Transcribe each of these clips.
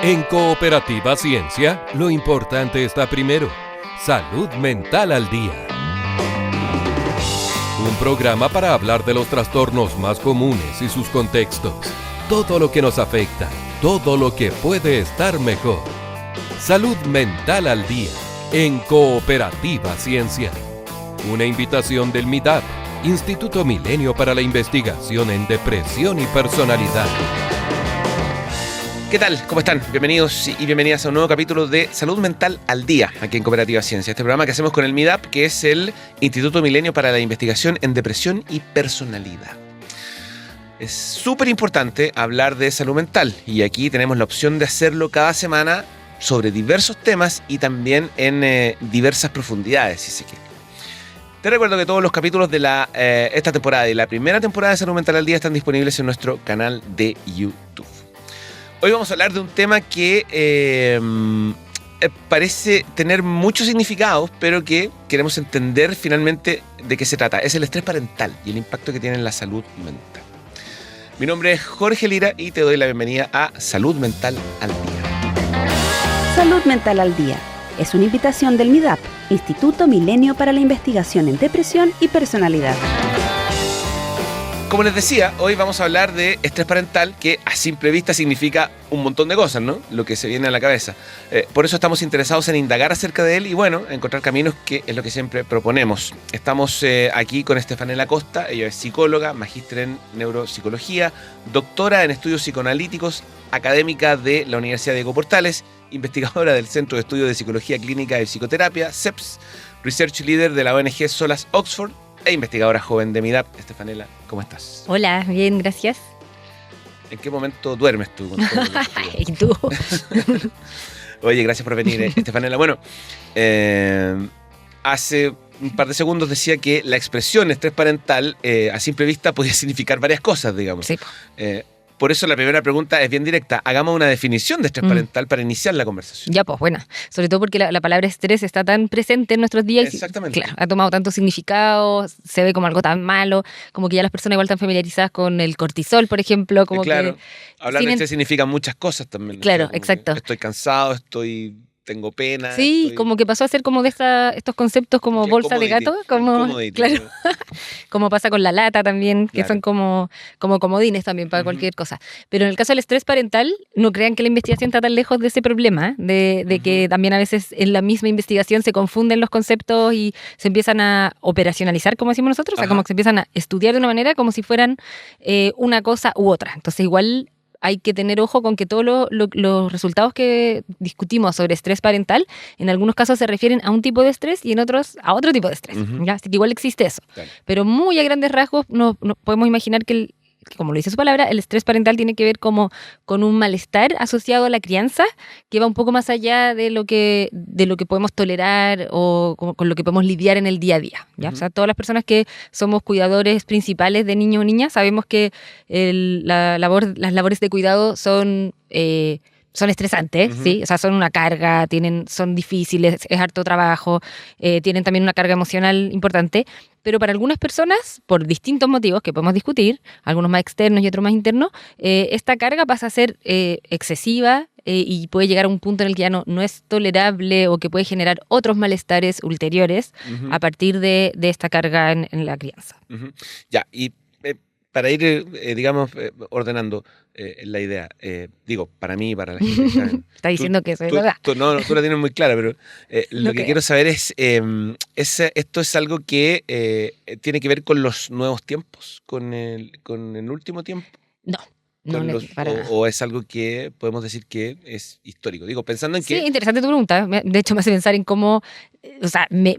En Cooperativa Ciencia, lo importante está primero. Salud mental al día. Un programa para hablar de los trastornos más comunes y sus contextos. Todo lo que nos afecta, todo lo que puede estar mejor. Salud mental al día, en Cooperativa Ciencia. Una invitación del MIDAP, Instituto Milenio para la Investigación en Depresión y Personalidad. ¿Qué tal? ¿Cómo están? Bienvenidos y bienvenidas a un nuevo capítulo de Salud Mental al Día, aquí en Cooperativa Ciencia. Este programa que hacemos con el MIDAP, que es el Instituto Milenio para la Investigación en Depresión y Personalidad. Es súper importante hablar de salud mental y aquí tenemos la opción de hacerlo cada semana sobre diversos temas y también en diversas profundidades, si se quiere. Te recuerdo que todos los capítulos de esta temporada y la primera temporada de Salud Mental al Día están disponibles en nuestro canal de YouTube. Hoy vamos a hablar de un tema que parece tener muchos significados, pero que queremos entender finalmente de qué se trata. Es el estrés parental y el impacto que tiene en la salud mental. Mi nombre es Jorge Lira y te doy la bienvenida a Salud Mental al Día. Salud Mental al Día es una invitación del MIDAP, Instituto Milenio para la Investigación en Depresión y Personalidad. Como les decía, hoy vamos a hablar de estrés parental, que a simple vista significa un montón de cosas, ¿no? Lo que se viene a la cabeza. Por eso estamos interesados en indagar acerca de él y, bueno, encontrar caminos, que es lo que siempre proponemos. Estamos aquí con Estefanela Costa. Ella es psicóloga, magíster en neuropsicología, doctora en estudios psicoanalíticos, académica de la Universidad Diego Portales, investigadora del Centro de Estudios de Psicología Clínica y Psicoterapia, CEPS, Research Leader de la ONG Solas Oxford, e investigadora joven de MIDAP. Estefanela, ¿cómo estás? Hola, bien, gracias. ¿En qué momento duermes tú? ¿Y tú? Oye, gracias por venir, Estefanela. Bueno, hace un par de segundos decía que la expresión estrés parental a simple vista podía significar varias cosas, digamos. Sí. Por eso la primera pregunta es bien directa. Hagamos una definición de estrés parental para iniciar la conversación. Ya, pues bueno. Sobre todo porque la palabra estrés está tan presente en nuestros días. Exactamente. Claro, ha tomado tanto significado, se ve como algo tan malo, como que ya las personas igual están familiarizadas con el cortisol, por ejemplo. Como claro, que hablar de estrés significa muchas cosas también. Claro, o sea, exacto. Estoy cansado, tengo pena. Sí, como que pasó a ser como de estos conceptos como bolsa de gato, como claro, como pasa con la lata también, que son como comodines también para cualquier cosa. Pero en el caso del estrés parental, no crean que la investigación está tan lejos de ese problema, de que también a veces en la misma investigación se confunden los conceptos y se empiezan a operacionalizar, como decimos nosotros, o sea, como que se empiezan a estudiar de una manera como si fueran una cosa u otra. Entonces igual hay que tener ojo con que todos los resultados que discutimos sobre estrés parental, en algunos casos se refieren a un tipo de estrés y en otros a otro tipo de estrés. ¿Ya? Así que igual existe eso. Claro. Pero muy a grandes rasgos no podemos imaginar que como lo dice su palabra, el estrés parental tiene que ver como con un malestar asociado a la crianza que va un poco más allá de lo que podemos tolerar o con lo que podemos lidiar en el día a día, ¿ya? O sea, todas las personas que somos cuidadores principales de niños o niñas sabemos que las labores de cuidado son estresantes, ¿sí? O sea, son una carga, son difíciles, es harto trabajo, tienen también una carga emocional importante, pero para algunas personas, por distintos motivos que podemos discutir, algunos más externos y otros más internos, esta carga pasa a ser excesiva y puede llegar a un punto en el que ya no es tolerable o que puede generar otros malestares ulteriores a partir de esta carga en la crianza. Ya, y para ir, ordenando la idea, para mí, para la gente. Está diciendo que eso es verdad. Tú la tienes muy clara, pero lo que quiero saber es, ¿esto es algo que tiene que ver con los nuevos tiempos, con el último tiempo? No. ¿O es algo que podemos decir que es histórico? Pensando en que... Sí, interesante tu pregunta. De hecho, me hace pensar en cómo,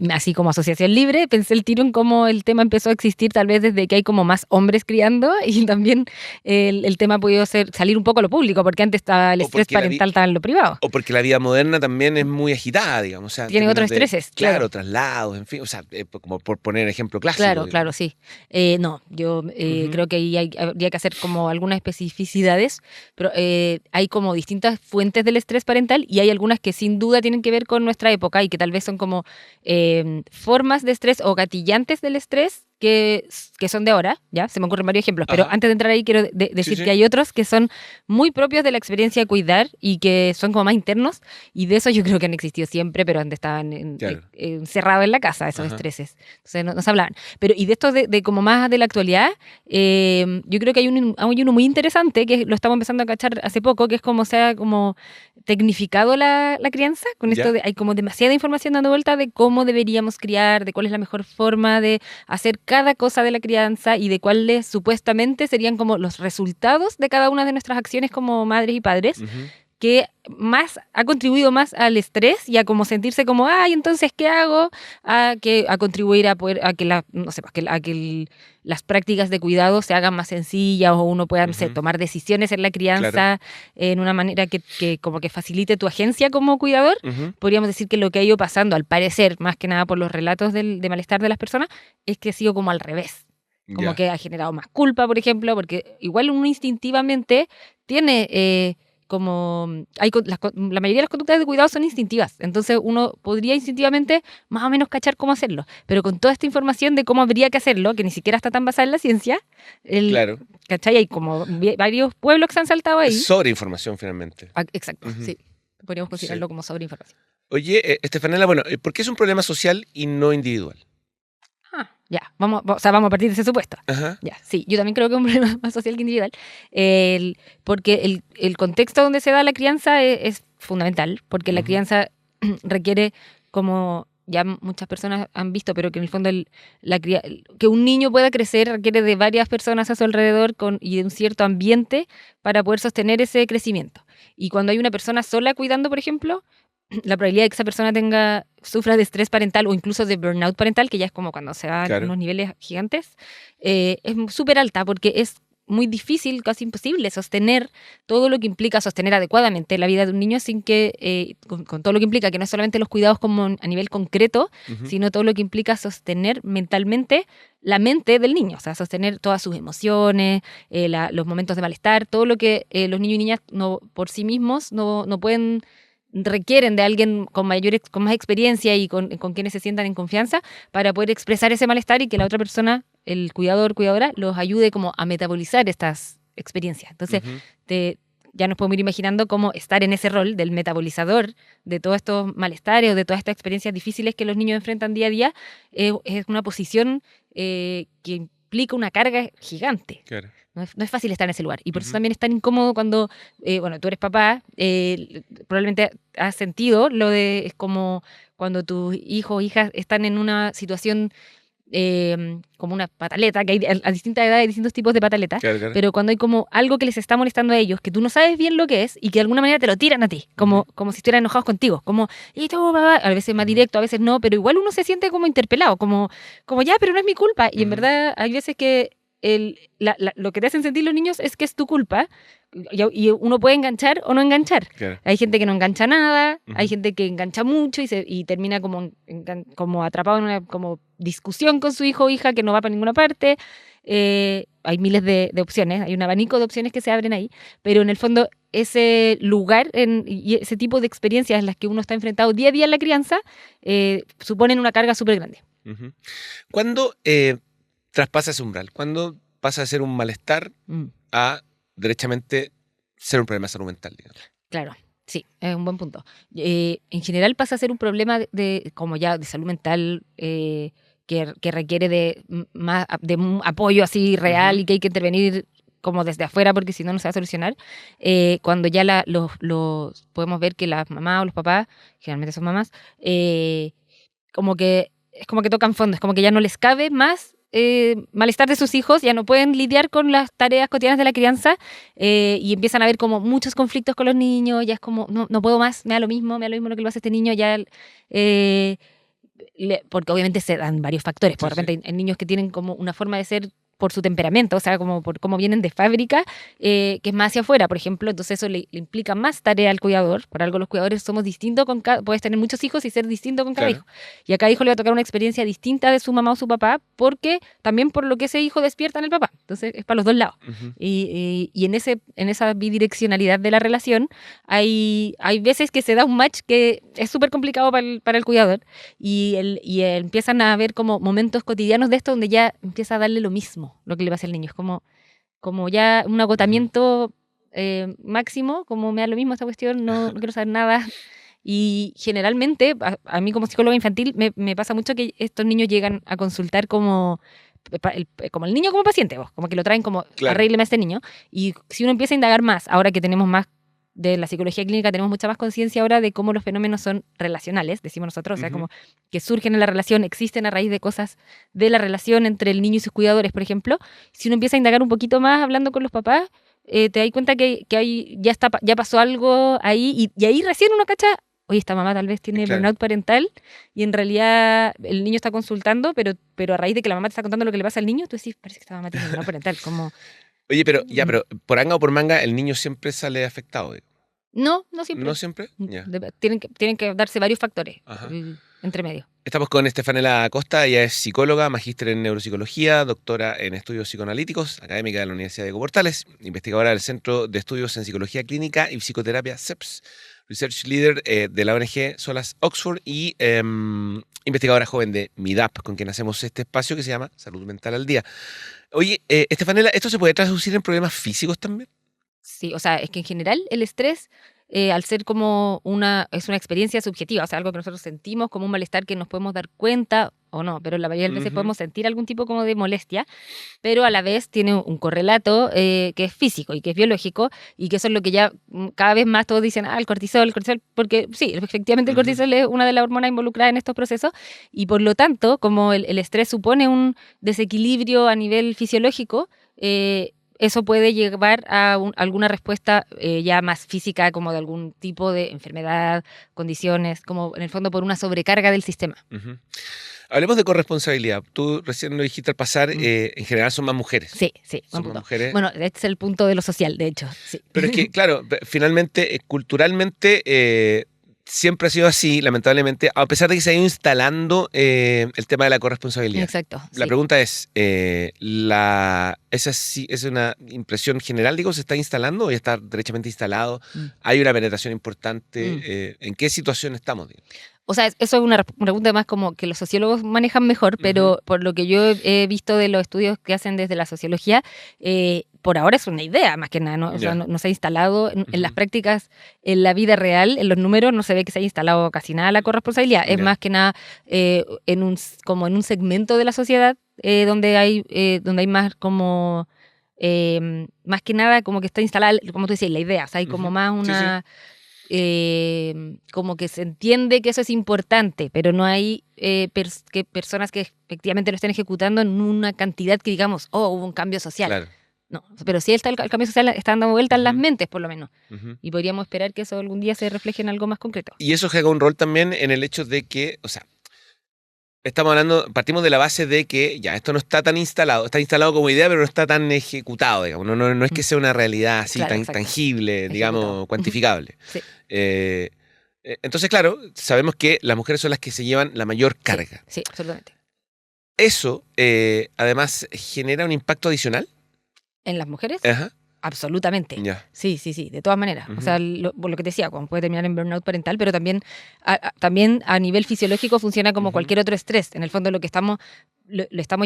así como asociación libre, pensé el tiro en cómo el tema empezó a existir tal vez desde que hay como más hombres criando y también el tema ha podido salir un poco a lo público, porque antes estaba el estrés parental estaba en lo privado. O porque la vida moderna también es muy agitada, digamos. O sea, tiene otros estreses. Claro, traslados, en fin, o sea, como por poner ejemplo clásico. Claro, sí. Yo creo que ahí habría que hacer como algunas especificidades, pero hay como distintas fuentes del estrés parental y hay algunas que sin duda tienen que ver con nuestra época y que tal vez son como como formas de estrés o gatillantes del estrés que son de ahora, ¿ya? Se me ocurren varios ejemplos, pero antes de entrar ahí quiero decir que hay otros que son muy propios de la experiencia de cuidar y que son como más internos, y de eso yo creo que han existido siempre, pero antes estaban encerrados en la casa, esos estreses. Entonces no se hablaban. Pero, y de esto de como más de la actualidad, yo creo que hay uno muy interesante, que lo estamos empezando a cachar hace poco, que es como se ha como tecnificado la crianza, con esto hay como demasiada información dando vuelta de cómo deberíamos criar, de cuál es la mejor forma de hacer cada cosa de la crianza y de cuáles supuestamente serían como los resultados de cada una de nuestras acciones como madres y padres, que más ha contribuido más al estrés y a como sentirse como, ay, entonces, ¿qué hago? A contribuir a poder, a que las prácticas de cuidado se hagan más sencillas o uno pueda, no sé, tomar decisiones en la crianza en una manera que como que facilite tu agencia como cuidador. Podríamos decir que lo que ha ido pasando, al parecer, más que nada por los relatos de malestar de las personas, es que ha sido como al revés. Como que ha generado más culpa, por ejemplo, porque igual uno instintivamente tiene... la mayoría de las conductas de cuidado son instintivas, entonces uno podría instintivamente más o menos cachar cómo hacerlo, pero con toda esta información de cómo habría que hacerlo, que ni siquiera está tan basada en la ciencia, ¿cachai? Hay como varios pueblos que se han saltado ahí. Sobreinformación, finalmente. Exacto, sí. Podríamos considerarlo como sobreinformación. Oye, Estefanela, bueno, ¿por qué es un problema social y no individual? Ya, vamos a partir de ese supuesto. Ya, sí, yo también creo que es un problema más social que individual, porque el contexto donde se da la crianza es fundamental, porque la crianza requiere, como ya muchas personas han visto, pero que en el fondo que un niño pueda crecer requiere de varias personas a su alrededor y de un cierto ambiente para poder sostener ese crecimiento. Y cuando hay una persona sola cuidando, por ejemplo, la probabilidad de que esa persona sufra de estrés parental o incluso de burnout parental, que ya es como cuando se dan unos niveles gigantes, es súper alta, porque es muy difícil, casi imposible, sostener todo lo que implica sostener adecuadamente la vida de un niño sin que, con todo lo que implica, que no es solamente los cuidados como a nivel concreto, sino todo lo que implica sostener mentalmente la mente del niño, o sea, sostener todas sus emociones, los momentos de malestar, todo lo que los niños y niñas por sí mismos no pueden, requieren de alguien con más experiencia y con quienes se sientan en confianza para poder expresar ese malestar y que la otra persona, el cuidador, cuidadora, los ayude como a metabolizar estas experiencias. Entonces, ya nos podemos ir imaginando cómo estar en ese rol del metabolizador de todos estos malestares o de todas estas experiencias difíciles que los niños enfrentan día a día, es una posición que implica una carga gigante. Claro. No es fácil estar en ese lugar. Y por eso también es tan incómodo cuando, tú eres papá, probablemente has sentido es como cuando tus hijos o hijas están en una situación como una pataleta, que hay a distintas edades distintos tipos de pataletas, claro. Pero cuando hay como algo que les está molestando a ellos, que tú no sabes bien lo que es y que de alguna manera te lo tiran a ti, como si estuvieran enojados contigo, como, y tú, papá, a veces más directo, a veces no, pero igual uno se siente como interpelado, como ya, pero no es mi culpa. Y en verdad hay veces que lo que te hacen sentir los niños es que es tu culpa y uno puede enganchar o no enganchar. Claro. Hay gente que no engancha nada, hay gente que engancha mucho y termina como atrapado en una como discusión con su hijo o hija que no va para ninguna parte. Hay miles de opciones, hay un abanico de opciones que se abren ahí, pero en el fondo ese lugar y ese tipo de experiencias en las que uno está enfrentado día a día en la crianza suponen una carga súper grande. ¿Cuándo traspasa ese umbral? ¿Cuándo pasa a ser un malestar a derechamente ser un problema de salud mental, digamos? Claro, sí, es un buen punto. En general pasa a ser un problema de salud mental que requiere de un apoyo así real y que hay que intervenir como desde afuera porque si no, no se va a solucionar. Cuando ya podemos ver que las mamás o los papás, generalmente son mamás, como que tocan fondo, es como que ya no les cabe más malestar de sus hijos, ya no pueden lidiar con las tareas cotidianas de la crianza y empiezan a haber como muchos conflictos con los niños, ya es como, no puedo más, me da lo mismo lo que le pasa a este niño, ya porque obviamente se dan varios factores, por repente hay niños que tienen como una forma de ser por su temperamento, o sea, como por cómo vienen de fábrica, que es más hacia afuera, por ejemplo. Entonces eso le implica más tarea al cuidador. Por algo los cuidadores somos distintos, puedes tener muchos hijos y ser distinto con cada hijo. Y a cada hijo le va a tocar una experiencia distinta de su mamá o su papá, porque también por lo que ese hijo despierta en el papá. Entonces es para los dos lados. Y en esa bidireccionalidad de la relación hay veces que se da un match que es súper complicado para el cuidador y empiezan a haber como momentos cotidianos de esto donde ya empieza a darle lo mismo lo que le pasa al niño. Es como ya un agotamiento máximo, como me da lo mismo esta cuestión, no quiero saber nada. Y generalmente, a mí como psicóloga infantil, me pasa mucho que estos niños llegan a consultar como el niño como paciente, como que lo traen como arrégleme a este niño. Y si uno empieza a indagar más, ahora que tenemos más de la psicología clínica, tenemos mucha más conciencia ahora de cómo los fenómenos son relacionales, decimos nosotros, o sea, como que surgen en la relación, existen a raíz de cosas de la relación entre el niño y sus cuidadores, por ejemplo. Si uno empieza a indagar un poquito más hablando con los papás, te das cuenta que ya pasó algo ahí, y ahí recién uno cacha, oye, esta mamá tal vez tiene burnout parental, y en realidad el niño está consultando, pero a raíz de que la mamá te está contando lo que le pasa al niño, tú decís, parece que esta mamá tiene burnout parental, como... Oye, pero por anga o por manga, el niño siempre sale afectado. No siempre. ¿No siempre? Ya. Tienen que darse varios factores entre medio. Estamos con Estefanela Acosta, ella es psicóloga, magíster en neuropsicología, doctora en estudios psicoanalíticos, académica de la Universidad de Diego Portales, investigadora del Centro de Estudios en Psicología Clínica y Psicoterapia CEPS, Research Leader de la ONG Solas Oxford y investigadora joven de MIDAP, con quien hacemos este espacio que se llama Salud Mental al Día. Oye, Estefanela, ¿esto se puede traducir en problemas físicos también? Sí, o sea, es que en general el estrés, al ser como es una experiencia subjetiva, o sea, algo que nosotros sentimos como un malestar que nos podemos dar cuenta o no, pero la mayoría de las veces podemos sentir algún tipo como de molestia, pero a la vez tiene un correlato que es físico y que es biológico, y que eso es lo que ya cada vez más todos dicen, el cortisol, porque sí, efectivamente el cortisol es una de las hormonas involucradas en estos procesos, y por lo tanto, como el estrés supone un desequilibrio a nivel fisiológico, eso puede llevar a alguna respuesta ya más física, como de algún tipo de enfermedad, condiciones, como en el fondo por una sobrecarga del sistema. Hablemos de corresponsabilidad. Tú recién lo dijiste al pasar, en general son más mujeres. Sí. Son más mujeres. Bueno, este es el punto de lo social, de hecho. Sí. Pero es que, claro, finalmente, culturalmente... siempre ha sido así, lamentablemente, a pesar de que se ha ido instalando el tema de la corresponsabilidad. Exacto. La pregunta es, ¿esa es una impresión general, digo, se está instalando o ya está derechamente instalado? ¿Hay una penetración importante? ¿En qué situación estamos? Digamos? O sea, eso es una pregunta más como que los sociólogos manejan mejor, pero por lo que yo he visto de los estudios que hacen desde la sociología, por ahora es una idea, más que nada, ¿no? O sea, no se ha instalado en las prácticas, en la vida real, en los números, no se ve que se haya instalado casi nada la corresponsabilidad. Es más que nada como en un segmento de la sociedad donde hay más como... más que nada como que está instalada, como tú decías, la idea. O sea, hay como más una... como que se entiende que eso es importante, pero no hay personas que efectivamente lo estén ejecutando en una cantidad que digamos, hubo un cambio social. Claro. No, pero sí el cambio social está dando vuelta en las mentes, por lo menos. Y podríamos esperar que eso algún día se refleje en algo más concreto. Y eso juega un rol también en el hecho de que, o sea, partimos de la base de que ya esto no está tan instalado, está instalado como idea, pero no está tan ejecutado, digamos. No es que sea una realidad así tan tangible, digamos, cuantificable. Sí. Entonces, claro, sabemos que las mujeres son las que se llevan la mayor carga. Sí, absolutamente. Eso, además, genera un impacto adicional. ¿En las mujeres? Ajá. Absolutamente. Ya. Sí, de todas maneras. O sea, lo que te decía, puede terminar en burnout parental, pero también a nivel fisiológico funciona como cualquier otro estrés. En el fondo lo estamos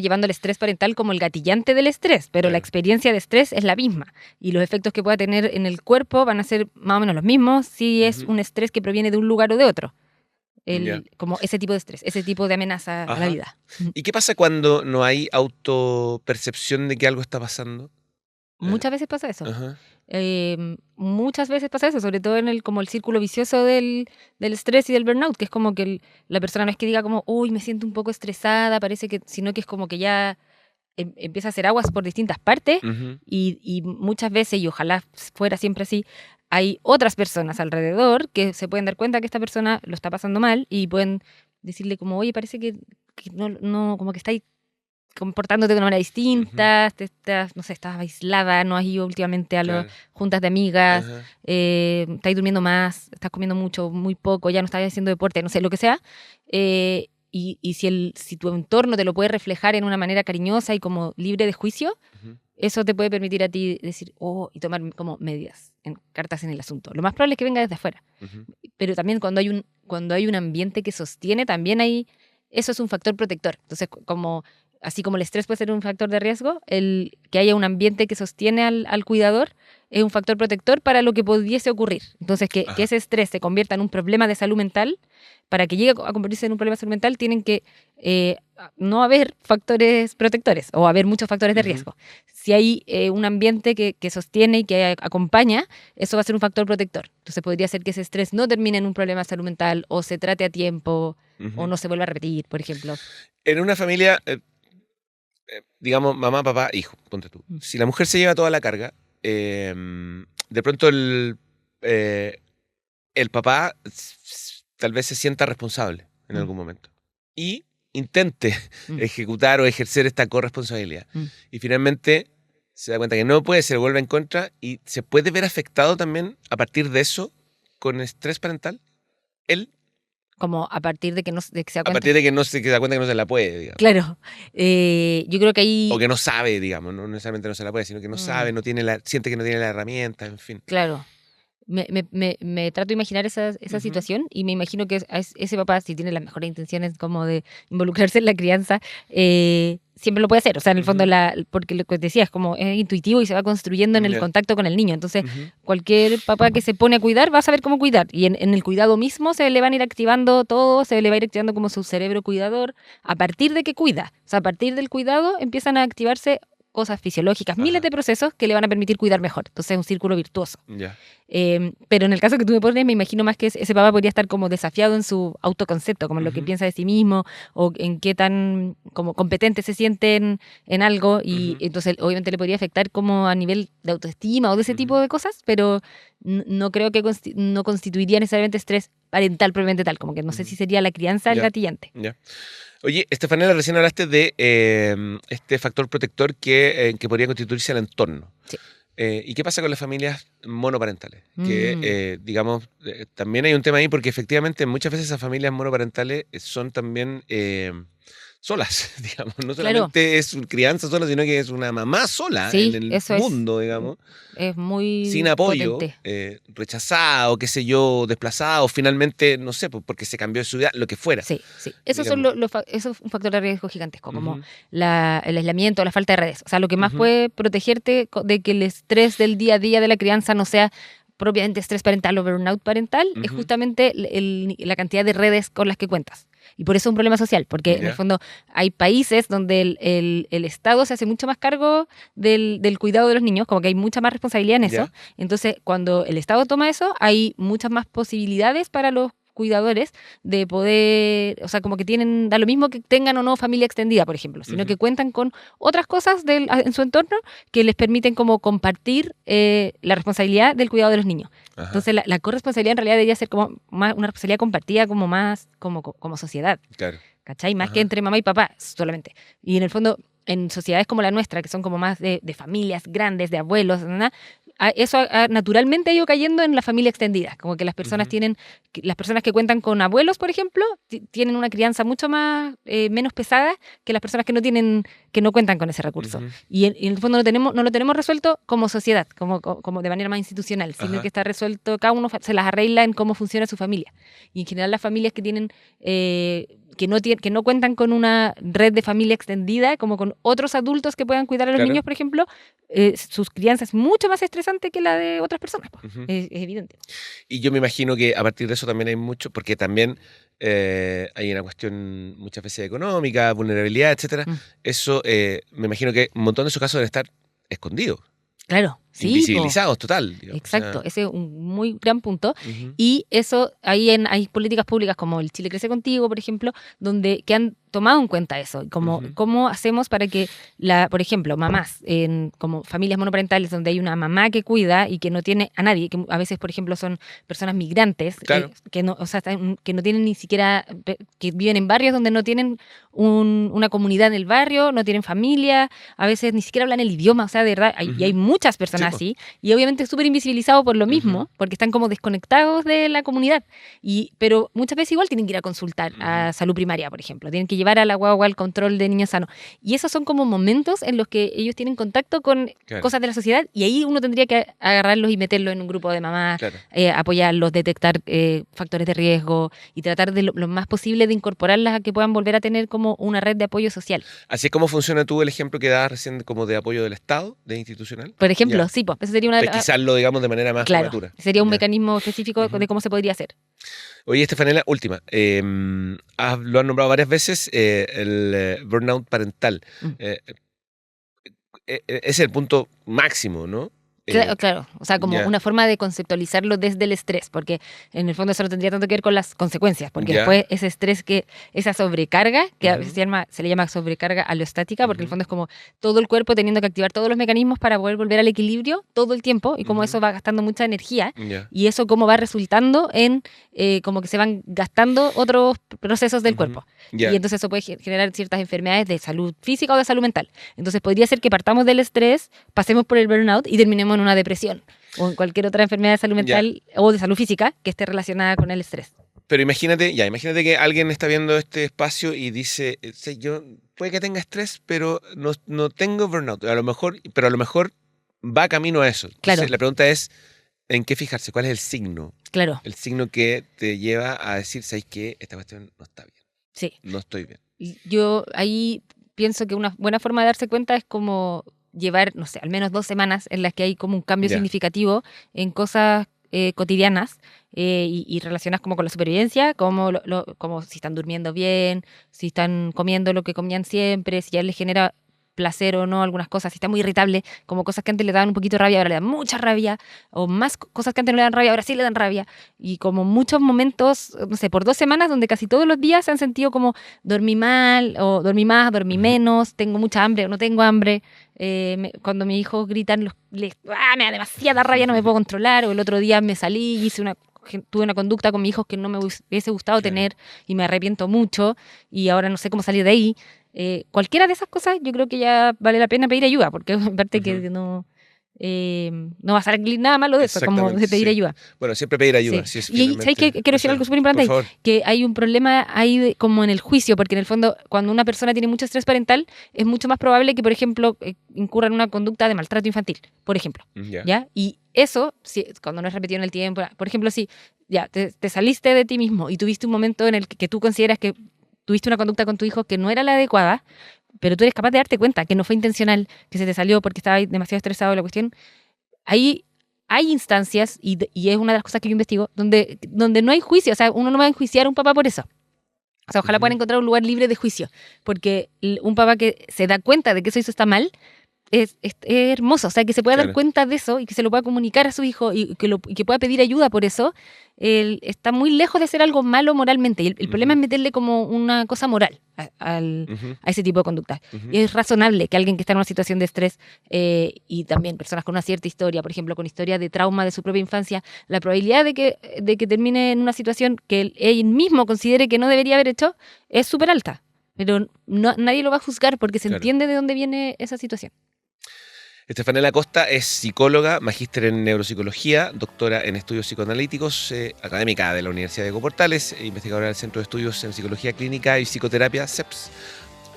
llevando al estrés parental como el gatillante del estrés, pero la experiencia de estrés es la misma. Y los efectos que pueda tener en el cuerpo van a ser más o menos los mismos si es un estrés que proviene de un lugar o de otro. Como ese tipo de estrés, ese tipo de amenaza a la vida. ¿Y qué pasa cuando no hay autopercepción de que algo está pasando? Muchas veces pasa eso. Ajá. Muchas veces pasa eso, sobre todo en como el círculo vicioso del estrés y del burnout, que es como que la persona no es que diga como, uy, me siento un poco estresada, parece que, sino que es como que ya empieza a hacer aguas por distintas partes y muchas veces, y ojalá fuera siempre así, hay otras personas alrededor que se pueden dar cuenta que esta persona lo está pasando mal y pueden decirle como, oye, parece que no como que está ahí comportándote de una manera distinta, no sé, estás aislada, no has ido últimamente a las juntas de amigas, estás durmiendo más, estás comiendo mucho, muy poco, ya no estás haciendo deporte, no sé, lo que sea. Y si tu entorno te lo puede reflejar en una manera cariñosa y como libre de juicio, eso te puede permitir a ti decir, y tomar como medidas, cartas en el asunto. Lo más probable es que venga desde afuera. Pero también cuando hay un ambiente que sostiene, también eso es un factor protector. Entonces, así como el estrés puede ser un factor de riesgo, el que haya un ambiente que sostiene al cuidador es un factor protector para lo que pudiese ocurrir. Entonces, que ese estrés se convierta en un problema de salud mental, para que llegue a convertirse en un problema de salud mental, tienen que no haber factores protectores o haber muchos factores de riesgo. Si hay un ambiente que sostiene y que acompaña, eso va a ser un factor protector. Entonces, podría ser que ese estrés no termine en un problema de salud mental o se trate a tiempo o no se vuelva a repetir, por ejemplo. En una familia, digamos, mamá, papá, hijo, ponte tú. Si la mujer se lleva toda la carga, de pronto el papá tal vez se sienta responsable en algún momento y intente ejecutar o ejercer esta corresponsabilidad. Y finalmente se da cuenta que no puede, se vuelve en contra y se puede ver afectado también a partir de eso con estrés parental. Él. Como a partir de que se da cuenta. A partir de que se da cuenta que no se la puede, digamos. Claro. Yo creo que ahí. O que no sabe, digamos, no necesariamente no se la puede, sino que no sabe, siente que no tiene la herramienta, en fin. Claro. Me trato de imaginar esa situación y me imagino que ese papá, si tiene las mejores intenciones como de involucrarse en la crianza, siempre lo puede hacer. O sea, en el fondo, porque lo que decías, como es intuitivo y se va construyendo en el contacto con el niño. Entonces, cualquier papá que se pone a cuidar va a saber cómo cuidar. Y en el cuidado mismo se le van a ir activando todo, se le va a ir activando como su cerebro cuidador a partir de que cuida. O sea, a partir del cuidado empiezan a activarse cosas fisiológicas, miles de procesos que le van a permitir cuidar mejor. Entonces es un círculo virtuoso. Pero en el caso que tú me pones, me imagino más que ese papá podría estar como desafiado en su autoconcepto, como en lo que piensa de sí mismo, o en qué tan como competente se siente en algo, y entonces obviamente le podría afectar como a nivel de autoestima o de ese tipo de cosas, pero no creo que no constituiría necesariamente estrés parental propiamente tal, como que no sé si sería la crianza el gatillante. Oye, Estefanía, recién hablaste de este factor protector que podría constituirse el entorno. Sí. ¿Y qué pasa con las familias monoparentales? Que, digamos, también hay un tema ahí porque efectivamente muchas veces esas familias monoparentales son también solas, digamos. No solamente es crianza sola, sino que es una mamá sola en el mundo, digamos. Es muy sin apoyo, rechazado, qué sé yo, desplazado, finalmente, no sé, porque se cambió de ciudad, lo que fuera. Sí. Eso es un factor de riesgo gigantesco, como el aislamiento, la falta de redes. O sea, lo que más puede protegerte de que el estrés del día a día de la crianza no sea propiamente estrés parental o burnout parental, es justamente la cantidad de redes con las que cuentas. Y por eso es un problema social, porque en el fondo hay países donde el Estado se hace mucho más cargo del cuidado de los niños, como que hay mucha más responsabilidad en eso. Entonces, cuando el Estado toma eso, hay muchas más posibilidades para los cuidadores de poder, o sea, como que da lo mismo que tengan o no familia extendida, por ejemplo, sino que cuentan con otras cosas en su entorno que les permiten como compartir la responsabilidad del cuidado de los niños. Entonces la corresponsabilidad en realidad debería ser como más una responsabilidad compartida como más como sociedad. Claro. ¿Cachai? Más que entre mamá y papá solamente. Y en el fondo, en sociedades como la nuestra, que son como más de familias grandes, de abuelos, ¿no? Eso naturalmente ha ido cayendo en la familia extendida, como que las personas las personas que cuentan con abuelos, por ejemplo, tienen una crianza mucho más menos pesada que las personas que no cuentan con ese recurso. Y en el fondo no lo tenemos resuelto como sociedad, como de manera más institucional, sino que está resuelto, cada uno se las arregla en cómo funciona su familia. Y en general las familias que tienen que no cuentan con una red de familia extendida, como con otros adultos que puedan cuidar a los niños, por ejemplo, sus crianzas es mucho más estresante que la de otras personas. Es evidente. Y yo me imagino que a partir de eso también hay mucho, porque también hay una cuestión muchas veces económica, vulnerabilidad, etcétera. Eso me imagino que un montón de esos casos deben estar escondidos. Claro, invisibilizados total. Digamos. Exacto, ese es un muy gran punto. Y eso, hay políticas públicas como el Chile Crece Contigo, por ejemplo, que han tomado en cuenta eso. Como, ¿cómo hacemos para que, por ejemplo, mamás, como familias monoparentales donde hay una mamá que cuida y que no tiene a nadie, que a veces, por ejemplo, son personas migrantes, que no tienen ni siquiera, que viven en barrios donde no tienen una comunidad en el barrio, no tienen familia, a veces ni siquiera hablan el idioma, o sea, de verdad, y hay muchas personas así, y obviamente es súper invisibilizado por lo mismo, porque están como desconectados de la comunidad, pero muchas veces igual tienen que ir a consultar a salud primaria, por ejemplo, tienen que llevar a la guagua al control de niños sanos, y esos son como momentos en los que ellos tienen contacto con cosas de la sociedad, y ahí uno tendría que agarrarlos y meterlos en un grupo de mamás, apoyarlos, detectar factores de riesgo, y tratar de lo más posible de incorporarlas a que puedan volver a tener como una red de apoyo social. Así es como funciona tú el ejemplo que dabas recién como de apoyo del Estado, de institucional. Por ejemplo, sí, pues eso sería una de las... Pesquisarlo, digamos, de manera más prematura. Sería un mecanismo específico de cómo se podría hacer. Oye, Estefanela, última. Lo han nombrado varias veces, el burnout parental. Ese es el punto máximo, ¿no? Claro, o sea, como una forma de conceptualizarlo desde el estrés, porque en el fondo eso no tendría tanto que ver con las consecuencias, porque después ese estrés, esa sobrecarga, que a veces se le llama sobrecarga aleostática, porque en el fondo es como todo el cuerpo teniendo que activar todos los mecanismos para poder volver al equilibrio todo el tiempo, y como eso va gastando mucha energía, y eso como va resultando en como que se van gastando otros procesos del cuerpo. Y entonces eso puede generar ciertas enfermedades de salud física o de salud mental. Entonces podría ser que partamos del estrés, pasemos por el burnout y terminemos en una depresión o en cualquier otra enfermedad de salud mental o de salud física que esté relacionada con el estrés. Pero imagínate que alguien está viendo este espacio y dice, yo puede que tenga estrés, pero no tengo burnout. Pero a lo mejor va camino a eso. Claro. Entonces, la pregunta es, ¿en qué fijarse? ¿Cuál es el signo? Claro. El signo que te lleva a decir, ¿sabes qué? Esta cuestión no está bien. Sí. No estoy bien. Yo ahí pienso que una buena forma de darse cuenta es como llevar, no sé, al menos 2 semanas en las que hay como un cambio significativo en cosas cotidianas y relacionadas como con la supervivencia, como si están durmiendo bien, si están comiendo lo que comían siempre, si ya les genera placer o no algunas cosas, si está muy irritable, como cosas que antes le daban un poquito de rabia, ahora le dan mucha rabia, o más cosas que antes no le dan rabia, ahora sí le dan rabia, y como muchos momentos, no sé, por 2 semanas donde casi todos los días se han sentido como dormí mal, o dormí más, dormí menos, tengo mucha hambre o no tengo hambre, cuando mis hijos gritan, me da demasiada rabia, no me puedo controlar, o el otro día me salí y tuve una conducta con mis hijos que no me hubiese gustado tener y me arrepiento mucho y ahora no sé cómo salir de ahí. Cualquiera de esas cosas yo creo que ya vale la pena pedir ayuda, porque aparte que no va a salir nada malo de eso, como de pedir ayuda. Bueno, siempre pedir ayuda. Sí. Y ¿sabes qué? Quiero decir algo súper importante ahí, que hay un problema ahí como en el juicio, porque en el fondo cuando una persona tiene mucho estrés parental es mucho más probable que, por ejemplo, incurra en una conducta de maltrato infantil, por ejemplo. ¿Ya? Y eso, cuando no es repetido en el tiempo, por ejemplo, si ya te saliste de ti mismo y tuviste un momento en el que tú consideras que tuviste una conducta con tu hijo que no era la adecuada, pero tú eres capaz de darte cuenta que no fue intencional, que se te salió porque estabas demasiado estresado de la cuestión, ahí hay instancias, y es una de las cosas que yo investigo, donde no hay juicio, o sea, uno no va a enjuiciar a un papá por eso. O sea, ojalá puedan encontrar un lugar libre de juicio, porque un papá que se da cuenta de que eso hizo está mal, es hermoso, o sea, que se pueda dar cuenta de eso y que se lo pueda comunicar a su hijo y que pueda pedir ayuda por eso, está muy lejos de ser algo malo moralmente. Y el problema es meterle como una cosa moral a ese tipo de conducta. Y es razonable que alguien que está en una situación de estrés y también personas con una cierta historia, por ejemplo, con historia de trauma de su propia infancia, la probabilidad de que termine en una situación que él mismo considere que no debería haber hecho es súper alta. Pero nadie lo va a juzgar porque se entiende de dónde viene esa situación. Estefanela Costa es psicóloga, magíster en neuropsicología, doctora en estudios psicoanalíticos, académica de la Universidad de Portales, investigadora del Centro de Estudios en Psicología Clínica y Psicoterapia, CEPS,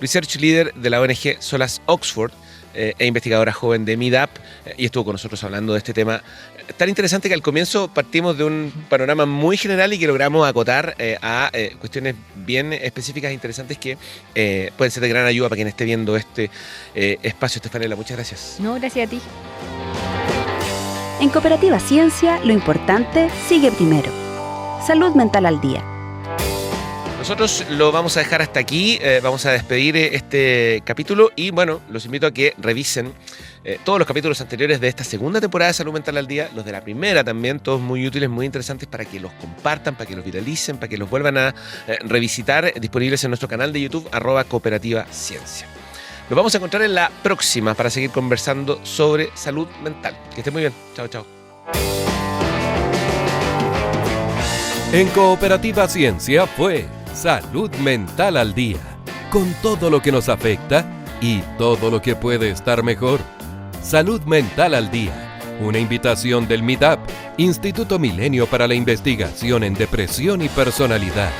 research leader de la ONG Solas Oxford e investigadora joven de MIDAP, y estuvo con nosotros hablando de este tema tan interesante que al comienzo partimos de un panorama muy general y que logramos acotar a cuestiones bien específicas e interesantes que pueden ser de gran ayuda para quien esté viendo este espacio. Estefanela, muchas gracias. No, gracias a ti. En Cooperativa Ciencia, lo importante sigue primero. Salud mental al día. Nosotros lo vamos a dejar hasta aquí, vamos a despedir este capítulo y bueno, los invito a que revisen todos los capítulos anteriores de esta segunda temporada de Salud Mental al Día, los de la primera también, todos muy útiles, muy interesantes para que los compartan, para que los viralicen, para que los vuelvan a revisitar, disponibles en nuestro canal de YouTube, @Cooperativa Ciencia. Nos vamos a encontrar en la próxima para seguir conversando sobre salud mental. Que estén muy bien. Chao, chao. En Cooperativa Ciencia fue Salud Mental al Día, con todo lo que nos afecta y todo lo que puede estar mejor. Salud Mental al Día, una invitación del MIDAP, Instituto Milenio para la Investigación en Depresión y Personalidad.